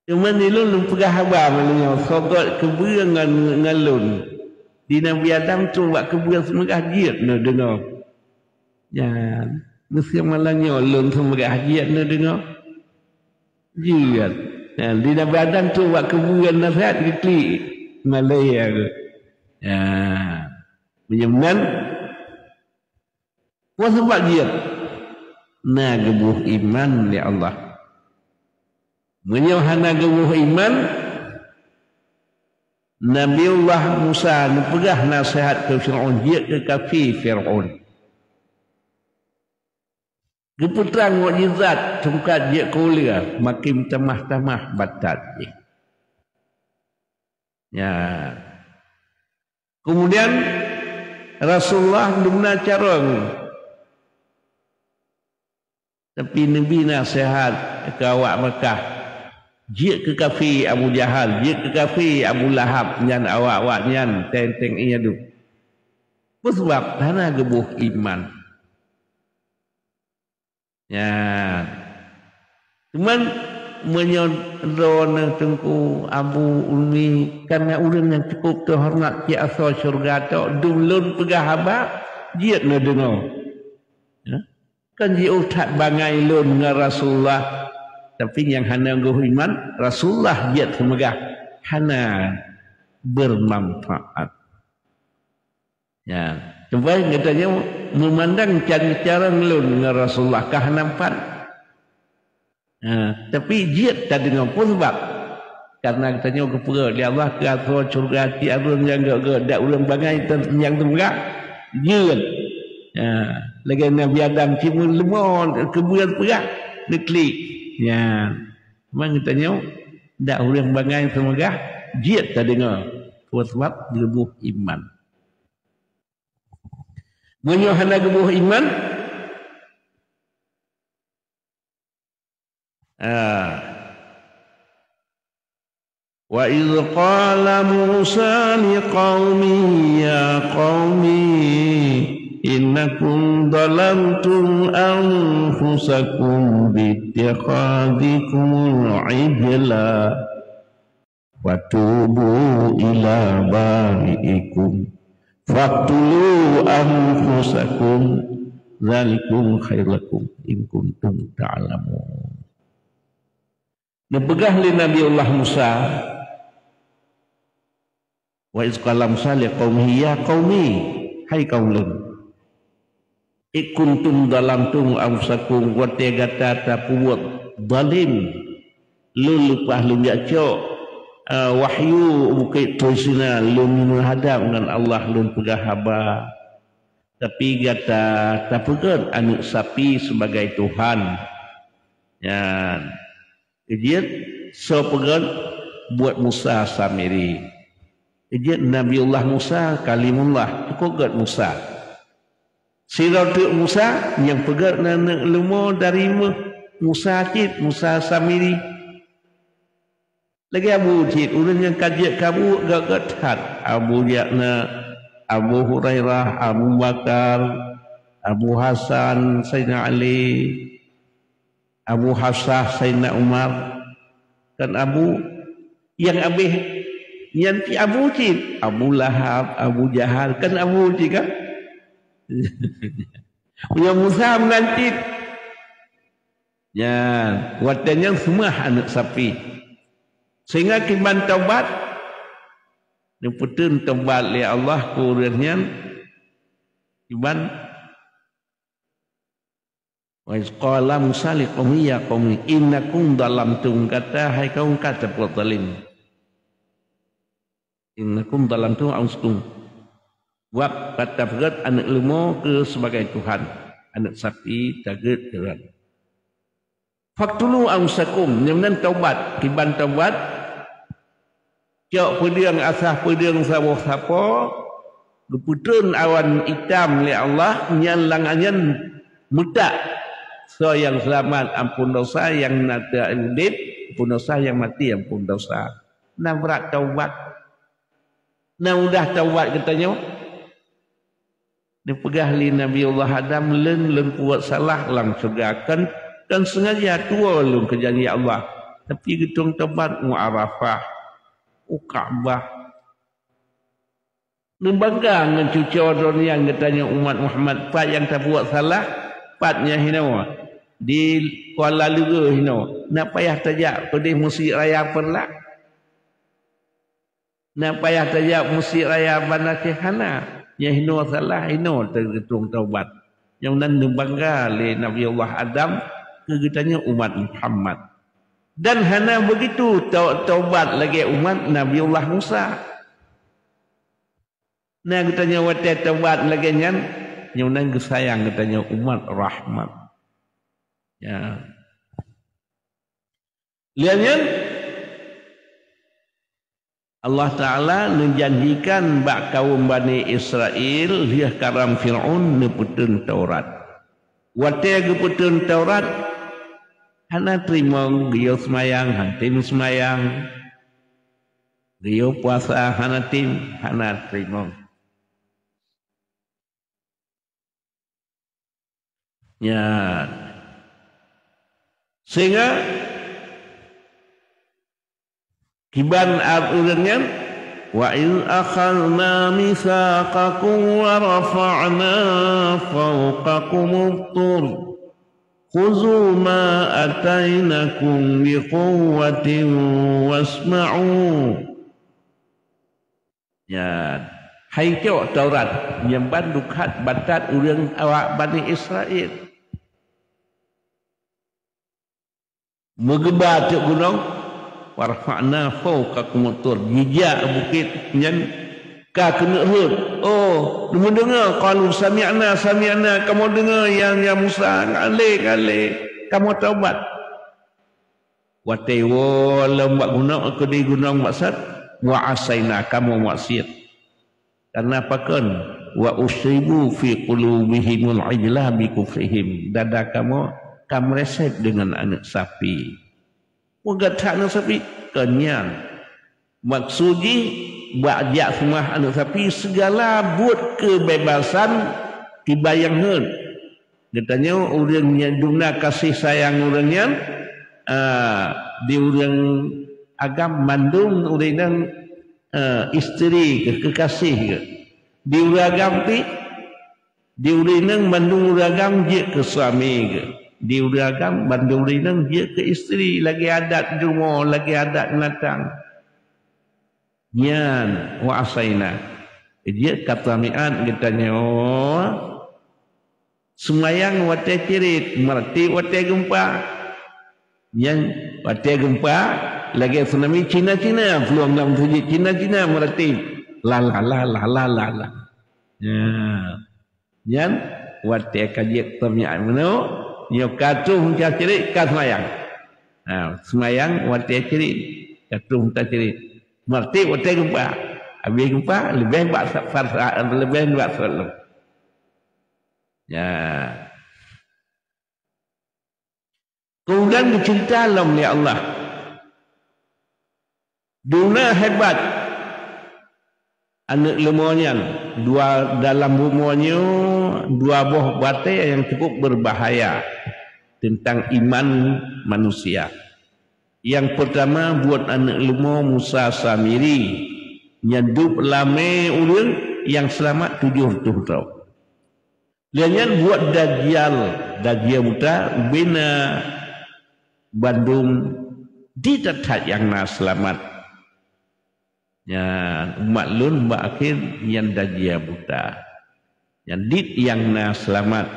Cuma ni lun pegah habar malanya sogot kebuang dengan lun. Di Nabi Adam tu buat kebuang semegah jiat nak dengar. Ya, mesti malanya lun semegah jiat nak dengar. Jiat. Ya, di Nabi Adam tu buat kebuang nasihat keklik Malaya ke. Ya. Menyemnan puas sebab jiat. Na gebuh iman li Allah. Menyuhana gebuh iman Nabiullah Musa pegah nasihat ke Fir'aun dia ke kafir Fir'aun keputrang mukjizat tungkat dia kuliah makin tamah-tamah batat dia. Ya. Kemudian Rasulullah guna cara tapi Nabi nasihat ke awak Mekah jik ke kafir Abu Jahal, jik ke kafir Abu Lahab nyan awak-awak nyan tenteng ia tu. Sebab hana gebuh iman. Ya. Cuman menyodon tengku Abu Ulmi karena orang yang cukup terhormat di asal syurga tu dulun pegah habak jik na dengar. Ya. Kan jik utat bangai lun dengan Rasulullah. Tapi yang hana guh iman Rasulullah dia semegah hana bermanfaat. Ya, coba katanya memandang cara ngelun dengan Rasulullah kah nampak. Tapi dia tak dengar pun sebab karena katanya kepura dia Allah ke asal syurga ti arun yang gak dak urang bangai yang temegah dia. Ya, lagi Nabi Adam cium lemon kebuan perah neklik. Ya, memang katanya dak urang bangai semegah jiat tak dengar sebab gebuh iman. Menyuhana gebuh iman wa idh qala Musa liqaumihi ya qaumi innakum dalamtum anfusakum bittikhadikumul ijla wa tubu ila bari'ikum faqtulu anfusakum dzalikum khairakum in kuntum ta'lamun. Nepegah li Nabiullah Musa wa idh qala Musa liqaumihi ya qaumi hai kaum ikuntum dalam tung amsakum wa tegata tapuwat zalim lulupah lumjacok wahyu bukit tuisina lum hadap dengan Allah lum pegah haba tapi gata tapukan anak sapi sebagai Tuhan ya kejiat so pegan buat Musa samiri kejiat Nabiullah Musa kalimullah cukup gat Musa Siratul Musa yang pegat nanak lemo dari Musa Cid, Musa Samiri. Lagi Abu Cid, orang yang kajiat kamu gak hat. Abu Yakna, Abu Hurairah, Abu Bakar, Abu Hasan, Sayyidina Ali, Abu Hafsah, Sayyidina Umar. Kan Abu yang abih yang Abu Cid, Abu Lahab, Abu Jahal, kan Abu Cid kan? Punya Musa menanti ya watanya semua anak sapi sehingga kiban taubat neputun taubat li Allah kurnian kiban wa qala Musa liqaumi ya qaumi innakum dalamtum kata hai kaum kata zalim innakum dalamtum austum Wak kata berat anak lemo ke sebagai Tuhan. Anak sapi taget teran. Faktulu amsakum. Nyamnan taubat. Kiban taubat. Cok pediang asah pediang sabuh sapo. Geputun awan hitam li Allah. Nyan langanyan mutak. So yang selamat ampun dosa. Yang nata udip. Ampun dosa yang mati ampun dosa. Namrak taubat. Nah udah taubat katanya. Dia pegah li Nabiullah Adam len kuat salah lang surga kan sengaja tua lu kejadian Allah Tapi gedung taubat Arafah, Ka'bah. Nembangga dengan cuci orang yang katanya umat Muhammad Pak yang tak buat salah, patnya hinawa. Di Kuala Lumpur hinawa. Nak payah tajak pedih Musik Raya Perlak. Nak payah tajak Musik Raya Bandar Kehana. Yang hinawa salah, hinawa tergetung taubat. Yang nan nembangga oleh Nabi Allah Adam ke katanya umat Muhammad. Dan hana begitu taubat lagi umat Nabi Allah Musa. Nah katanya wadah taubat lagi nyan, yang nang kesayang katanya umat rahmat. Ya. Lihatnya Allah Ta'ala menjanjikan bak kaum Bani Israel dia karam Fir'aun neputun Taurat. Wadah neputun Taurat hana terima dia semayang, hantim semayang. Dia puasa hana terima. Ya. Sehingga kiban urangnya wa in akhadna mitsaqakum wa rafa'na fawqakum at-tur khudhu ma atainakum biquwwatin wasma'u. Ya, hai kau Taurat yang bandukat batat urang awak Bani Israel. Megebat gunung warfa'na fawqakum at-tur jijak bukit nyen ka kena hud. Oh, kamu dengar qalu sami'na kamu dengar yang Musa ngale kamu taubat. Wa lembak gunung ke di gunung maksud wa asaina kamu maksiat. Karena apa kan wa usibu fi qulubihimul ijlah bi kufrihim. Dada kamu resep dengan anak sapi. Wagat anak sapi kenyang. Maksudnya bajak semua anak sapi segala buat kebebasan dibayangkan. Katanya orang yang duna kasih sayang orangnya di orang agam mandung orang isteri kekasih ke. Di orang agam di orang mandung orang agam je ke suami ke. Di uragam bandung rinang dia ke isteri lagi adat di rumah lagi adat natang nyan wa asaina dia kata mi'at katanya semayang wate cirit merti wate gempa nyan wate gempa lagi tsunami Cina peluang dalam tujuh Cina merti la nyan wate kajik tami'at meno yo katuh cak cirit kat semayang. Semayang wate cirit, katuh tak cirit. Merti wate gempa. Habis gempa lebih buat farsa lebih buat salam. Ya. Kemudian dicerita alam oleh Allah. Duna hebat anak lemahnya dua dalam rumahnya dua buah batai yang cukup berbahaya tentang iman manusia. Yang pertama buat anak lemah Musa Samiri nyadup lame ulun yang selamat 70 tahun. Lainnya buat Dajjal buta bina Bandung di tempat yang selamat. Ya, maklun akhir yang Dajjal buta. Yang dit yang selamat.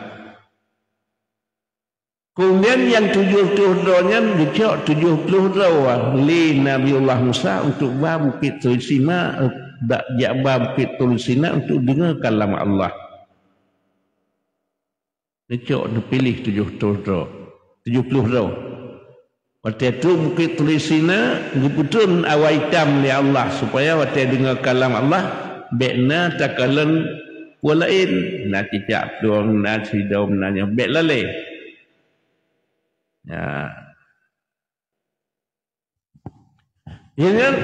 Kemudian yang 70 tahunnya dicok 70 tahun li Nabiullah Musa untuk bukit Tulisina bukit Tulisina untuk dengar kalam Allah. Dicok dipilih 70 tahun. Waktu itu bukit Tulisina guputun awaitam li Allah supaya waktu dengar kalam Allah bekna takalan walain nanti cak doang nanti daum nanya bek lale. Ya. Jangan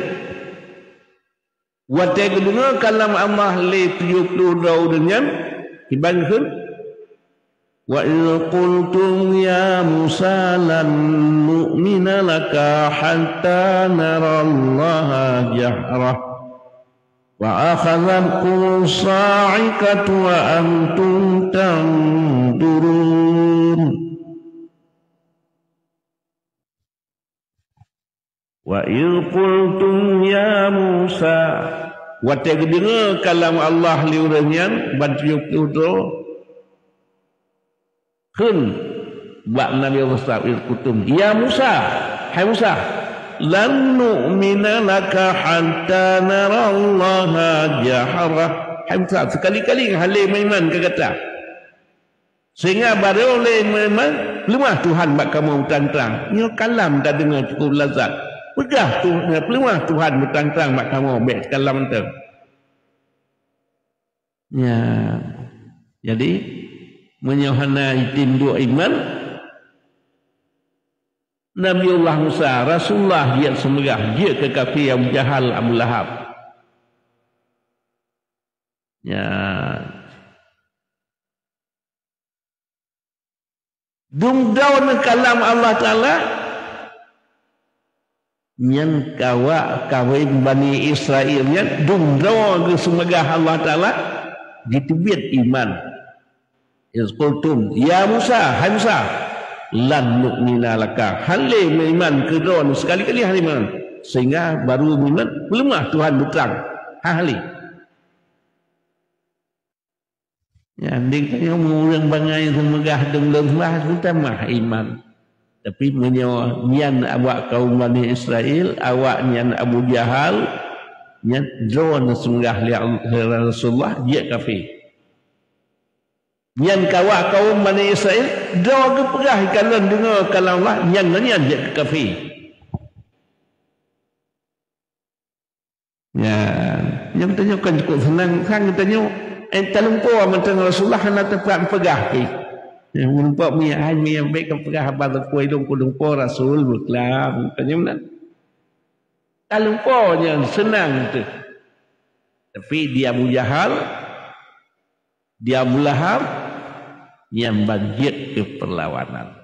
waktu dengar kalam Allah li 70 tahun dengan dibangkun Wa idh qultum ya Musa lan nu'mina laka hatta nara Allah jahrah wa akhadhatkum as-sa'iqatu wa antum tanzurun. Wa idh qultum ya Musa wa tegdengar kalam Allah liuranyan badriuk itu kun bak Nabi Allah kutum ya Musa, hai Musa, lan nu'mina laka hatta nara Allah jahrah. Hai Musa, sekali-kali halih iman ke kata sehingga baru oleh iman lemah Tuhan bak kamu terang-terang nyo kalam dah dengar cukup lazat pegah tu lemah Tuhan terang-terang bak kamu baik kalam tu ya. Jadi menyohana tindu iman Nabiullah Musa Rasulullah dia semerah dia ke kafir Abu Jahal Abu Lahab ya. Dung daun kalam Allah Ta'ala nyan kawin Bani Israel nyan dung daun ke semerah Allah Ta'ala ditubit iman. Qultum ya Musa, hai Musa, lan nu'mina laka halih iman kedon sekali-kali halih iman sehingga baru iman lemah Tuhan berterang halih ya. Dia tanya orang bangai semegah deng lemah kita mah iman tapi menyawa nyan awak kaum Bani Israel awak nyan Abu Jahal nyan drone semegah li Rasulullah dia kafir. Yang kawak kaum Bani Israel dah kepegah kalau dengar kalam Allah yang je kafir ya. Yang tanya kan cukup senang sang tanya lupa mentang Rasulullah nak tempat pegah yang lupa mi ai mi baik pegah abad kuai dong lupa Rasul berkelam tanya mana lupa yang senang tu tapi dia Abu Jahal dia Abu Lahab yang bangkit ke perlawanan